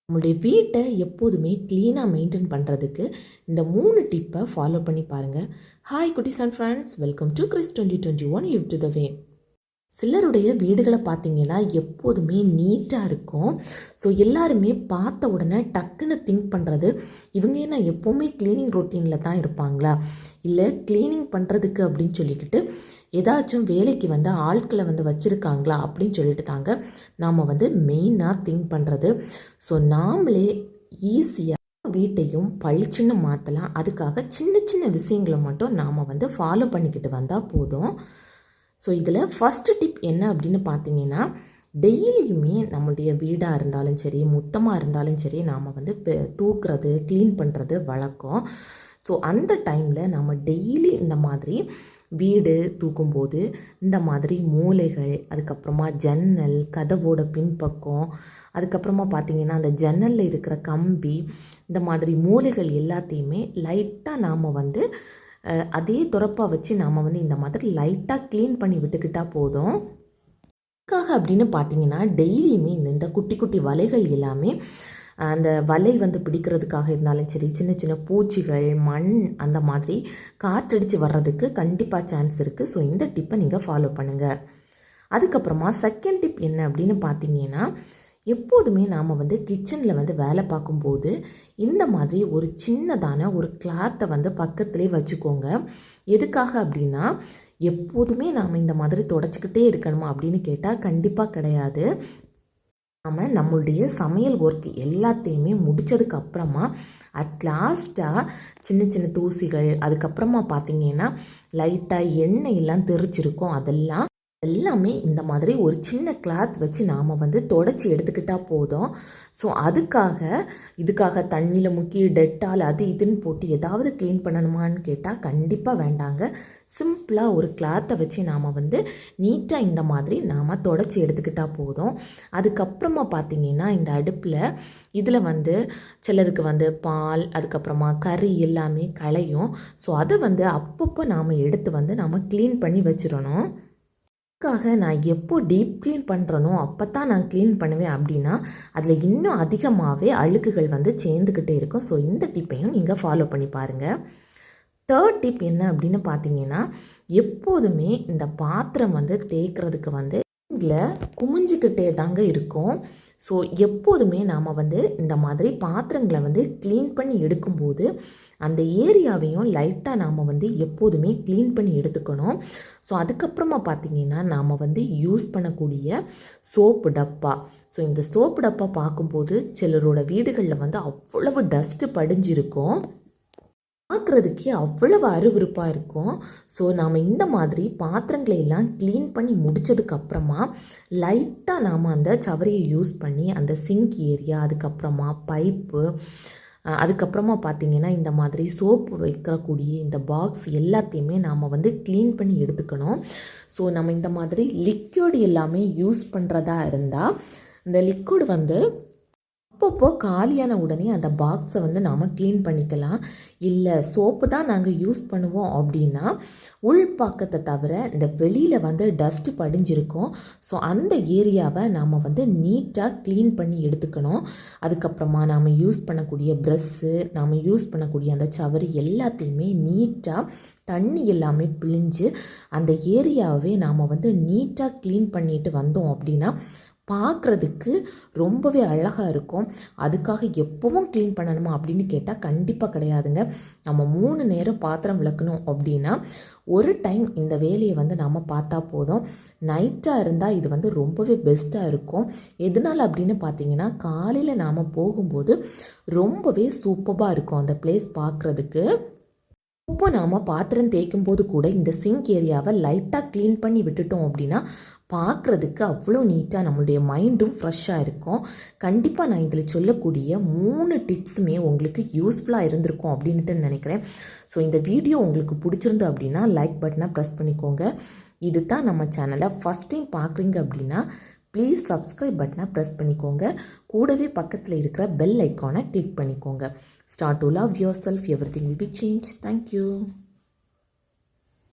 நம்மளுடைய வீட்டை எப்போதுமே க்ளீனாக மெயின்டைன் பண்ணுறதுக்கு இந்த 3 டிப்பை ஃபாலோ பண்ணி பாருங்கள். ஹாய் குட்டீஸ் and friends, welcome to Chris 2021 live to the way. சிலருடைய வீடுகளை பார்த்தீங்கன்னா எப்போதுமே நீட்டாக இருக்கும். ஸோ எல்லாருமே பார்த்த உடனே டக்குன்னு திங்க் பண்ணுறது, இவங்க என்ன எப்போவுமே க்ளீனிங் ரொட்டீனில் தான் இருப்பாங்களா, இல்லை க்ளீனிங் பண்ணுறதுக்கு அப்படின்னு சொல்லிக்கிட்டு ஏதாச்சும் வேலைக்கு ஆட்களை வச்சுருக்காங்களா அப்படின்னு சொல்லிட்டு தாங்க நாம் மெயினாக திங்க் பண்ணுறது. ஸோ நாமளே ஈஸியாக வீட்டையும் பளிச்சுன்னு மாற்றலாம். அதுக்காக சின்ன சின்ன விஷயங்களை மட்டும் நாம் ஃபாலோ பண்ணிக்கிட்டு வந்தால் போதும். ஸோ இதில் ஃபஸ்ட்டு டிப் என்ன அப்படின்னு பார்த்தீங்கன்னா, டெய்லியுமே நம்மளுடைய வீடாக இருந்தாலும் சரி, மொத்தமாக இருந்தாலும் சரி, நாம் தூக்குறது க்ளீன் பண்ணுறது வழக்கம். ஸோ அந்த டைமில் நம்ம டெய்லி இந்த மாதிரி வீடு தூக்கும்போது இந்த மாதிரி மூலைகள், அதுக்கப்புறமா ஜன்னல், கதவோட பின்பக்கம், அதுக்கப்புறமா பார்த்திங்கன்னா அந்த ஜன்னலில் இருக்கிற கம்பி, இந்த மாதிரி மூலைகள் எல்லாத்தையுமே லைட்டாக நாம் அதே துறப்பாக வச்சு நாம் இந்த மாதிரி லைட்டாக க்ளீன் பண்ணி விட்டுக்கிட்டால் போதும். அதுக்காக அப்படின்னு பார்த்தீங்கன்னா டெய்லியுமே இந்த குட்டி குட்டி வலைகள் எல்லாமே, அந்த வலை பிடிக்கிறதுக்காக இருந்தாலும் சரி, சின்ன சின்ன பூச்சிகள், மண் அந்த மாதிரி காற்றடிச்சு வர்றதுக்கு கண்டிப்பாக சான்ஸ் இருக்குது. ஸோ இந்த டிப்பை நீங்கள் ஃபாலோ பண்ணுங்கள். அதுக்கப்புறமா செகண்ட் டிப் என்ன அப்படின்னு பார்த்தீங்கன்னா, எப்போதுமே நாம் கிச்சனில் வேலை பார்க்கும்போது இந்த மாதிரி ஒரு சின்னதான ஒரு கிளாத்தை பக்கத்துலேயே வச்சுக்கோங்க. எதுக்காக அப்படின்னா, எப்போதுமே நாம் இந்த மாதிரி தொடச்சிக்கிட்டே இருக்கணுமா அப்படின்னு கேட்டால் கண்டிப்பாக கிடையாது. நாம் நம்மளுடைய சமையல் ஒர்க் எல்லாத்தையுமே முடித்ததுக்கு அப்புறமா லாஸ்ட்டாக சின்ன சின்ன தூசிகள், அதுக்கப்புறமா பார்த்திங்கன்னா லைட்டாக எண்ணெய் எல்லாம் தெரிச்சிருக்கும், அதெல்லாம் எல்லாமே இந்த மாதிரி ஒரு சின்ன கிளாத் வச்சு நாம் தொடச்சி எடுத்துக்கிட்டால் போதும். ஸோ இதுக்காக தண்ணியில் முக்கி டெட்டால் அது இதுன்னு போட்டு ஏதாவது க்ளீன் பண்ணணுமான்னு கேட்டால் கண்டிப்பாக வேண்டாங்க. சிம்பிளாக ஒரு கிளாத்தை வச்சு நாம் நீட்டாக இந்த மாதிரி நாம் தொடச்சி எடுத்துக்கிட்டால் போதும். அதுக்கப்புறமா பார்த்திங்கன்னா இந்த அடுப்பில் இதில் சிலருக்கு பால், அதுக்கப்புறமா கறி எல்லாமே களையும். ஸோ அதை அப்பப்போ நாம் எடுத்து நாம் க்ளீன் பண்ணி வச்சிடணும். அதுக்காக நான் எப்போ டீப் க்ளீன் பண்ணுறனோ அப்போ தான் நான் க்ளீன் பண்ணுவேன். அப்படின்னா அதில் இன்னும் அதிகமாகவே அழுக்குகள் சேர்ந்துக்கிட்டே இருக்கும். ஸோ இந்த டிப்பையும் நீங்கள் ஃபாலோ பண்ணி பாருங்கள். தேர்ட் டிப் என்ன அப்படின்னு பார்த்தீங்கன்னா, எப்போதுமே இந்த பாத்திரம் தேய்க்கிறதுக்கு இதில் குமிஞ்சிக்கிட்டே தாங்க இருக்கும். ஸோ எப்போதுமே நாம் இந்த மாதிரி பாத்திரங்களை க்ளீன் பண்ணி எடுக்கும்போது அந்த ஏரியாவையும் லைட்டாக நாம் எப்போதுமே க்ளீன் பண்ணி எடுத்துக்கணும். ஸோ அதுக்கப்புறமா பார்த்திங்கன்னா நாம் யூஸ் பண்ணக்கூடிய சோப்பு டப்பா. ஸோ இந்த சோப்பு டப்பா பார்க்கும்போது சிலரோட வீடுகளில் அவ்வளவு டஸ்ட்டு படிஞ்சிருக்கும், பார்க்குறதுக்கே அவ்வளவு அருவருப்பாக இருக்கும். ஸோ நாம் இந்த மாதிரி பாத்திரங்களை எல்லாம் க்ளீன் பண்ணி முடித்ததுக்கப்புறமா லைட்டாக நாம் அந்த சவரியை யூஸ் பண்ணி அந்த சிங்க் ஏரியா, அதுக்கப்புறமா பைப்பு, அதுக்கப்புறமா பார்த்திங்கன்னா இந்த மாதிரி சோப்பு வைக்கக்கூடிய இந்த பாக்ஸ் எல்லாத்தையுமே நாம் க்ளீன் பண்ணி எடுத்துக்கணும். ஸோ நம்ம இந்த மாதிரி லிக்விட் எல்லாமே யூஸ் பண்ணுறதா இருந்தால் இந்த லிக்விட் அப்பப்போ காலியான உடனே அந்த பாக்ஸை நாம் க்ளீன் பண்ணிக்கலாம். இல்லை சோப்பு தான் நாங்கள் யூஸ் பண்ணுவோம் அப்படின்னா உள்பக்கத்தை தவிர இந்த வெளியில் டஸ்ட்டு படிஞ்சிருக்கும். ஸோ அந்த ஏரியாவை நாம் நீட்டாக க்ளீன் பண்ணி எடுத்துக்கணும். அதுக்கப்புறமா நாம் யூஸ் பண்ணக்கூடிய ப்ரஷ்ஷு, நாம் யூஸ் பண்ணக்கூடிய அந்த சவரி எல்லாத்தையுமே நீட்டாக தண்ணி எல்லாமே பிழிஞ்சு அந்த ஏரியாவே நாம் நீட்டாக க்ளீன் பண்ணிட்டு வந்தோம் அப்படின்னா பார்க்குறதுக்கு ரொம்பவே அழகாக இருக்கும். அதுக்காக எப்போவும் க்ளீன் பண்ணணுமா அப்படின்னு கேட்டால் கண்டிப்பாக கிடையாதுங்க. நம்ம 3 நேரம் பாத்திரம் விளக்கணும் அப்படின்னா ஒரு டைம் இந்த வேலையை நம்ம பார்த்தா போதும். நைட்டாக இருந்தால் இது ரொம்பவே பெஸ்ட்டாக இருக்கும். எதனால் அப்படின்னு பார்த்தீங்கன்னா, காலையில் நாம் போகும்போது ரொம்பவே சூப்பராக இருக்கும் அந்த பிளேஸ் பார்க்குறதுக்கு. இப்போ நாம் பாத்திரம் தேய்க்கும் போது கூட இந்த சிங்க் ஏரியாவை லைட்டாக க்ளீன் பண்ணி விட்டுட்டோம் அப்படின்னா பார்க்குறதுக்கு அவ்வளோ நீட்டாக நம்மளுடைய மைண்டும் ஃப்ரெஷ்ஷாக இருக்கும். கண்டிப்பாக நான் இதில் சொல்லக்கூடிய 3 டிப்ஸுமே உங்களுக்கு யூஸ்ஃபுல்லாக இருந்திருக்கும் அப்படின்ட்டு நினைக்கிறேன். ஸோ இந்த வீடியோ உங்களுக்கு பிடிச்சிருந்து அப்படின்னா லைக் பட்டனை ப்ரெஸ் பண்ணிக்கோங்க. இது தான் நம்ம சேனலை ஃபஸ்ட் டைம் பார்க்குறீங்க அப்படின்னா ப்ளீஸ் சப்ஸ்கிரைப் பட்டனை ப்ரெஸ் பண்ணிக்கோங்க. கூடவே பக்கத்தில் இருக்கிற பெல் ஐக்கானை கிளிக் பண்ணிக்கோங்க. Start to love yourself, everything will be changed. Thank you.